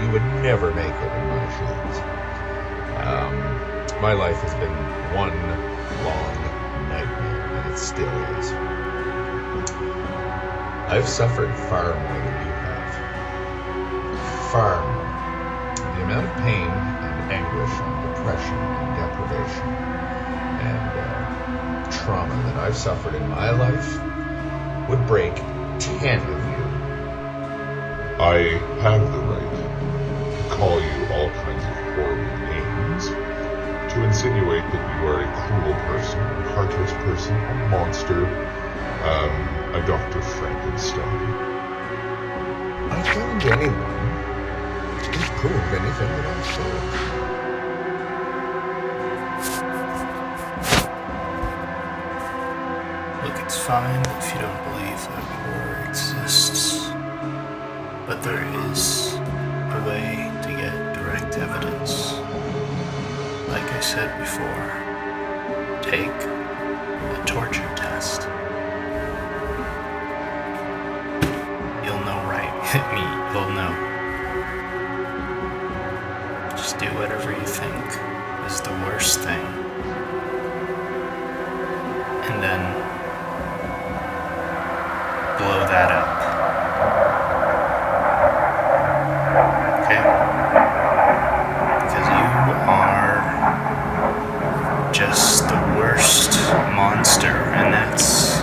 You would never make it in my shoes. My life has been one long nightmare, and it still is. I've suffered far more than you have. Far more. The amount of pain and anguish and depression and deprivation and trauma that I've suffered in my life would break 10 of you. I have the right to call you all kinds of horrible names, to insinuate that you are a cruel person, a heartless person, a monster, a Dr. Frankenstein. I challenge anyone to prove anything that I've said. Look, it's fine if you don't believe that war exists, but there is a way to get direct evidence. Like I said before, take a torture test. You'll know, right? You'll know. Just do whatever you think is the worst thing. And then blow that up. Okay? Because you are just the worst monster, and that's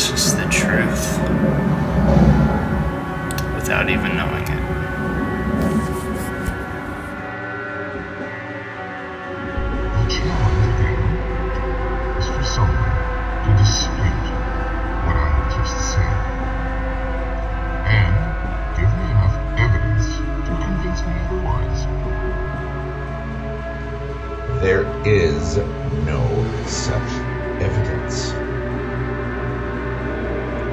just the truth. Without even knowing it. The challenge then is for someone to dispute what I have just said, and give me enough evidence to convince me otherwise. There is no such evidence.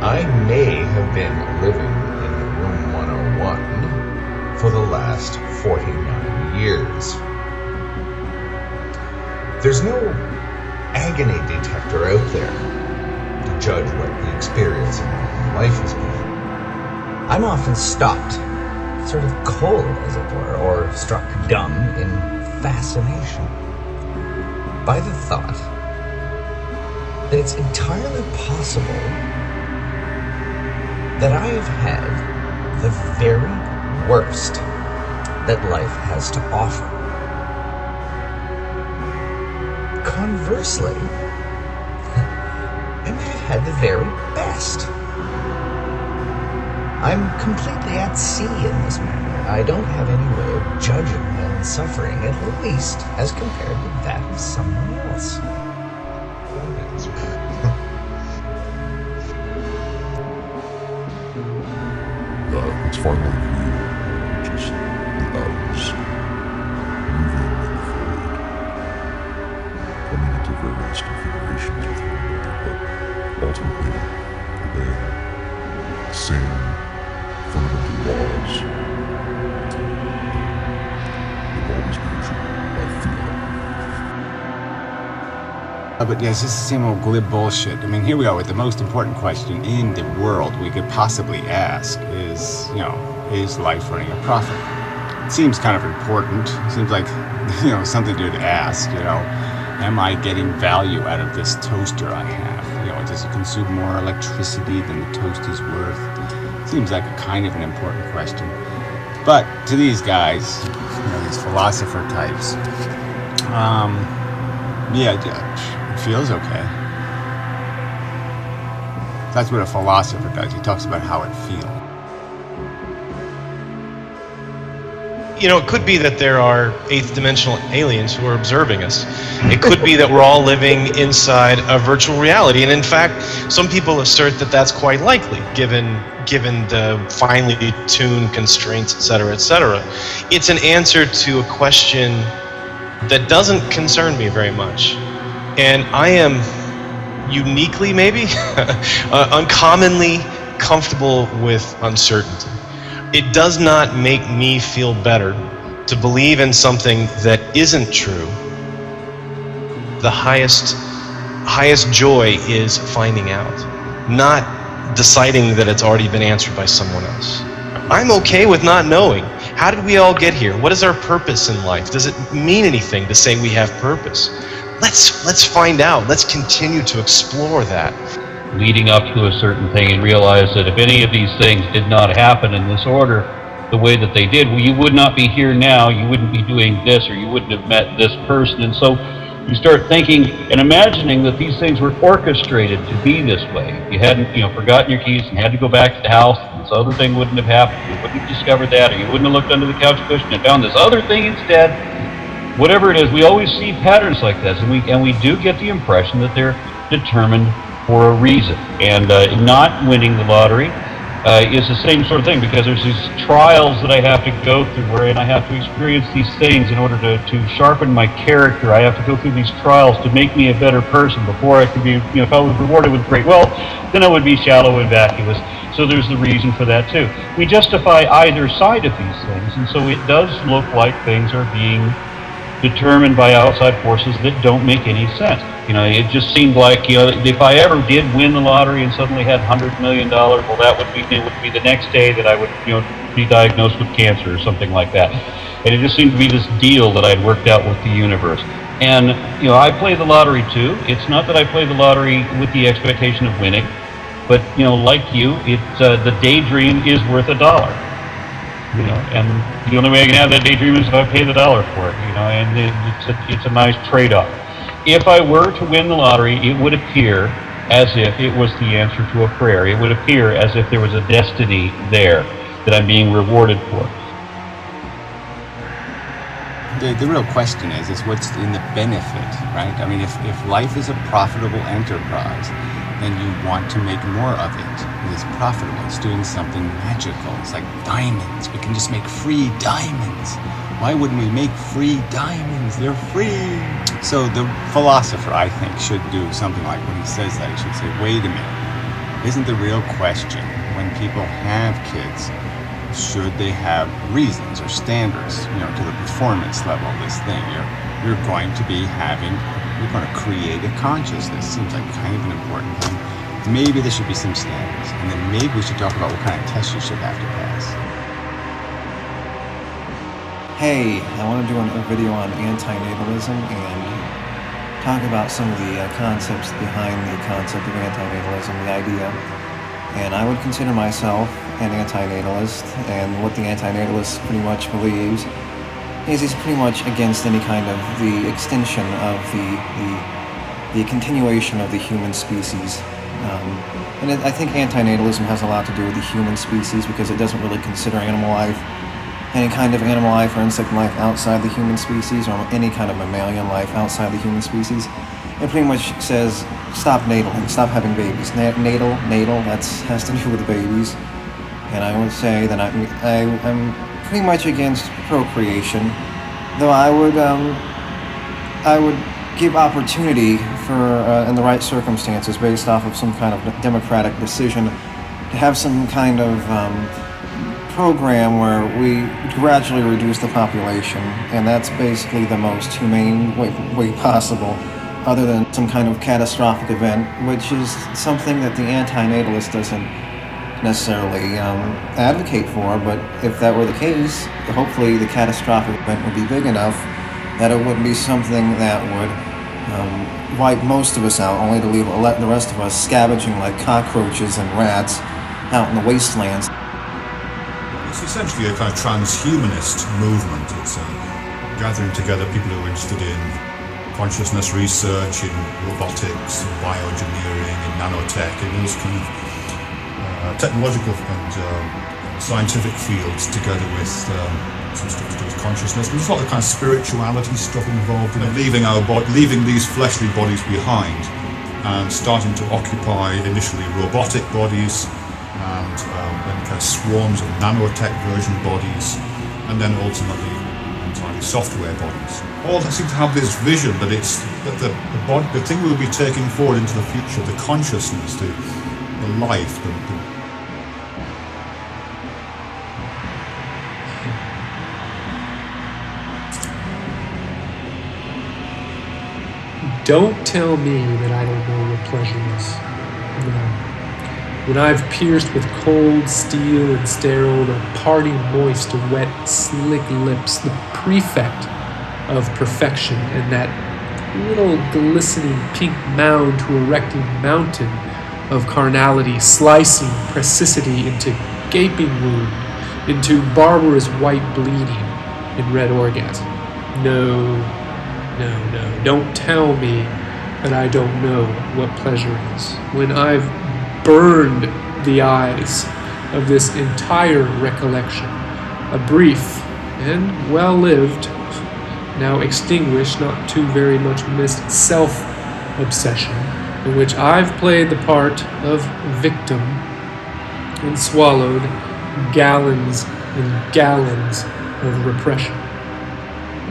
I may have been living in room 101 for the last 49 years. There's no agony detector out there to judge what the experience of my life has been. I'm often stopped, sort of cold, as it were, or struck dumb in fascination by the thought that it's entirely possible that I have had the very worst that life has to offer. Conversely, I might have had the very best. I'm completely at sea in this matter. I don't have any way of judging my own suffering, at least as compared to that of someone else. It's finally you, just the others, moving in the void, coming into various configurations with one another, but ultimately obeying the same fundamental laws. They've always been true, I feel. But yes, this is the same old glib bullshit. I mean, here we are with the most important question in the world we could possibly ask is, is life running a profit? It seems kind of important. It seems like, something to ask, am I getting value out of this toaster I have? Does it consume more electricity than the toast is worth? Seems like a kind of an important question. But to these guys, these philosopher types, it feels okay. That's what a philosopher does. He talks about how it feels. It could be that there are eighth dimensional aliens who are observing us. It could be that we're all living inside a virtual reality. And in fact, some people assert that that's quite likely, given the finely tuned constraints, et cetera. It's an answer to a question that doesn't concern me very much. And I am uniquely, maybe, uncommonly comfortable with uncertainty. It does not make me feel better to believe in something that isn't true. The highest joy is finding out, not deciding that it's already been answered by someone else. I'm okay with not knowing. How did we all get here? What is our purpose in life? Does it mean anything to say we have purpose? Let's find out. Let's continue to explore that. Leading up to a certain thing and realize that if any of these things did not happen in this order, the way that they did, well, you would not be here now, you wouldn't be doing this, or you wouldn't have met this person. And so you start thinking and imagining that these things were orchestrated to be this way. If you hadn't, forgotten your keys and had to go back to the house, this other thing wouldn't have happened. You wouldn't have discovered that, or you wouldn't have looked under the couch cushion and found this other thing instead. Whatever it is, we always see patterns like this, and we do get the impression that they're determined for a reason. And not winning the lottery is the same sort of thing, because there's these trials that I have to go through, wherein I have to experience these things in order to sharpen my character. I have to go through these trials to make me a better person before I could be, if I was rewarded with great wealth, then I would be shallow and vacuous. So there's the reason for that too. We justify either side of these things, and so it does look like things are being determined by outside forces that don't make any sense. It just seemed like, if I ever did win the lottery and suddenly had $100 million, well, it would be the next day that I would, be diagnosed with cancer or something like that. And it just seemed to be this deal that I'd worked out with the universe. And, I play the lottery too. It's not that I play the lottery with the expectation of winning, but, like you, the daydream is worth $1. And the only way I can have that daydream is if I pay the $1 for it, and it's a nice trade-off. If I were to win the lottery, it would appear as if it was the answer to a prayer. It would appear as if there was a destiny there that I'm being rewarded for. The real question is what's in the benefit, right? I mean, if life is a profitable enterprise, then you want to make more of it. It's profitable. It's doing something magical. It's like diamonds. We can just make free diamonds. Why wouldn't we make free diamonds? They're free. So the philosopher, I think, should do something like when he says that. He should say, wait a minute. Isn't the real question when people have kids, should they have reasons or standards, to the performance level of this thing? You're going to be you're going to create a consciousness. Seems like kind of an important thing. Maybe there should be some standards, and then maybe we should talk about what kind of tests you should have to pass. Hey, I want to do a video on antinatalism and talk about some of the concepts behind the concept of antinatalism, the idea. And I would consider myself an antinatalist, and what the antinatalist pretty much believes is he's pretty much against any kind of the extinction of the continuation of the human species. And I think antinatalism has a lot to do with the human species, because it doesn't really consider animal life, any kind of animal life or insect life outside the human species, or any kind of mammalian life outside the human species. It pretty much says, stop nataling, stop having babies. Natal, that has to do with babies. And I would say that I'm pretty much against procreation, though I would give opportunity for, in the right circumstances, based off of some kind of democratic decision, to have some kind of program where we gradually reduce the population, and that's basically the most humane way possible, other than some kind of catastrophic event, which is something that the antinatalist doesn't necessarily advocate for. But if that were the case, hopefully the catastrophic event would be big enough that it wouldn't be something that would wipe most of us out, only to leave the rest of us scavenging like cockroaches and rats out in the wastelands. It's essentially a kind of transhumanist movement. It's gathering together people who are interested in consciousness research, in robotics, in bioengineering, in nanotech, in those kind of technological and scientific fields, together with some stuff to do with consciousness. There's a lot of kind of spirituality stuff involved in it. Leaving these fleshly bodies behind and starting to occupy initially robotic bodies, and then kind of swarms of nanotech version bodies, and then ultimately entirely software bodies. All seem to have this vision that it's that the thing we'll be taking forward into the future, the consciousness, the life, Don't tell me that I don't know what pleasure is. when I've pierced with cold steel and sterile the parting moist, wet, slick lips, the prefect of perfection, and that little glistening pink mound to erecting mountain of carnality, slicing precocity into gaping wound, into barbarous white bleeding in red orgasm. No, no, no, don't tell me that I don't know what pleasure is. When I've burned the eyes of this entire recollection, a brief and well-lived, now extinguished, not too very much missed self-obsession, in which I've played the part of victim and swallowed gallons and gallons of repression.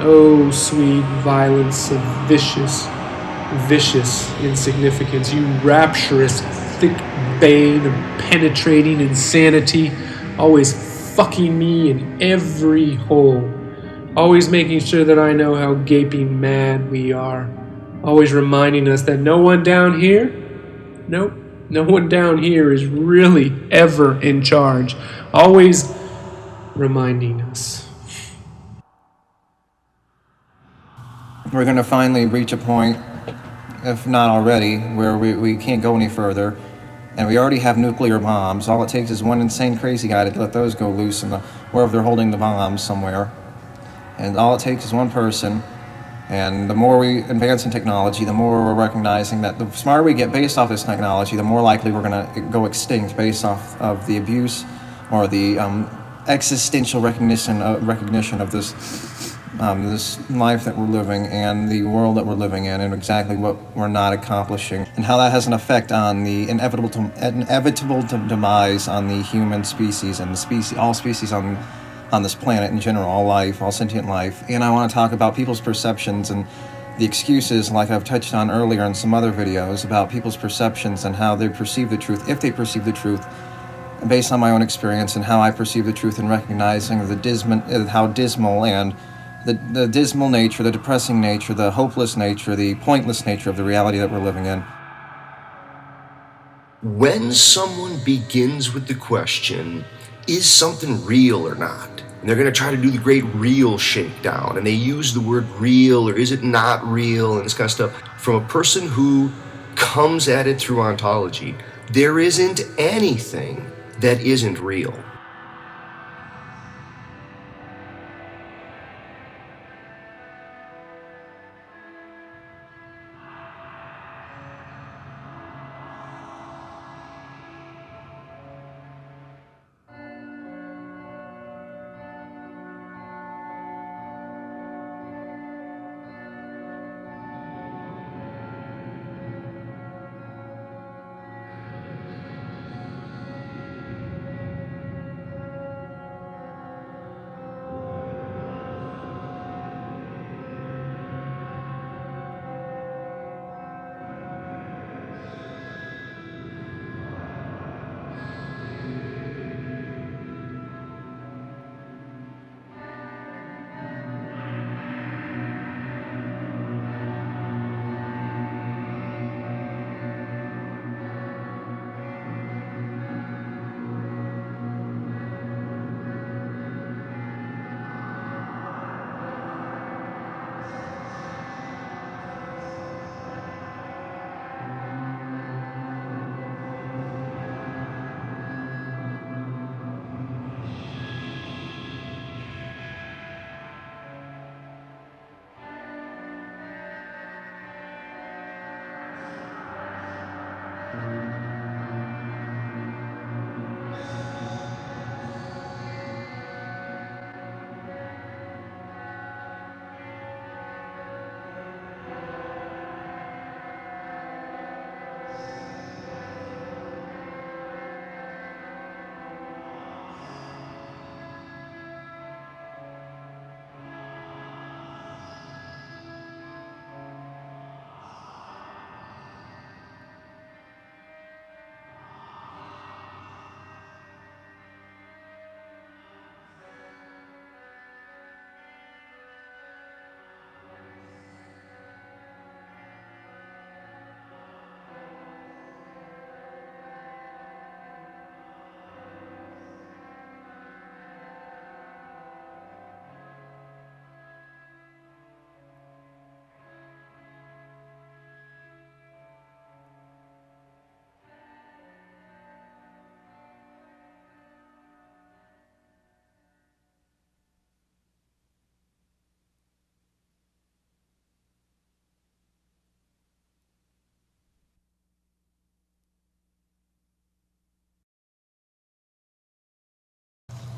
Oh, sweet violence of vicious insignificance, you rapturous, thick bane of penetrating insanity, always fucking me in every hole, always making sure that I know how gaping mad we are, always reminding us that no one down here, nope, no one down here is really ever in charge, always reminding us. We're going to finally reach a point, if not already, where we can't go any further. And we already have nuclear bombs. All it takes is one insane crazy guy to let those go loose in wherever they're holding the bombs somewhere. And all it takes is one person. And the more we advance in technology, the more we're recognizing that the smarter we get based off this technology, the more likely we're going to go extinct based off of the abuse or the existential recognition of this life that we're living and the world that we're living in, and exactly what we're not accomplishing, and how that has an effect on the inevitable demise on the human species and all species on this planet in general, all life, all sentient life. And I want to talk about people's perceptions and the excuses, like I've touched on earlier in some other videos, about people's perceptions and how they perceive the truth, if they perceive the truth, based on my own experience and how I perceive the truth, and recognizing how dismal and the dismal nature, the depressing nature, the hopeless nature, the pointless nature of the reality that we're living in. When someone begins with the question, is something real or not? And they're going to try to do the great real shakedown, and they use the word real or is it not real and this kind of stuff. From a person who comes at it through ontology, there isn't anything that isn't real.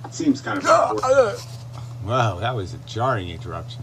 It seems kind of important. Wow, that was a jarring interruption.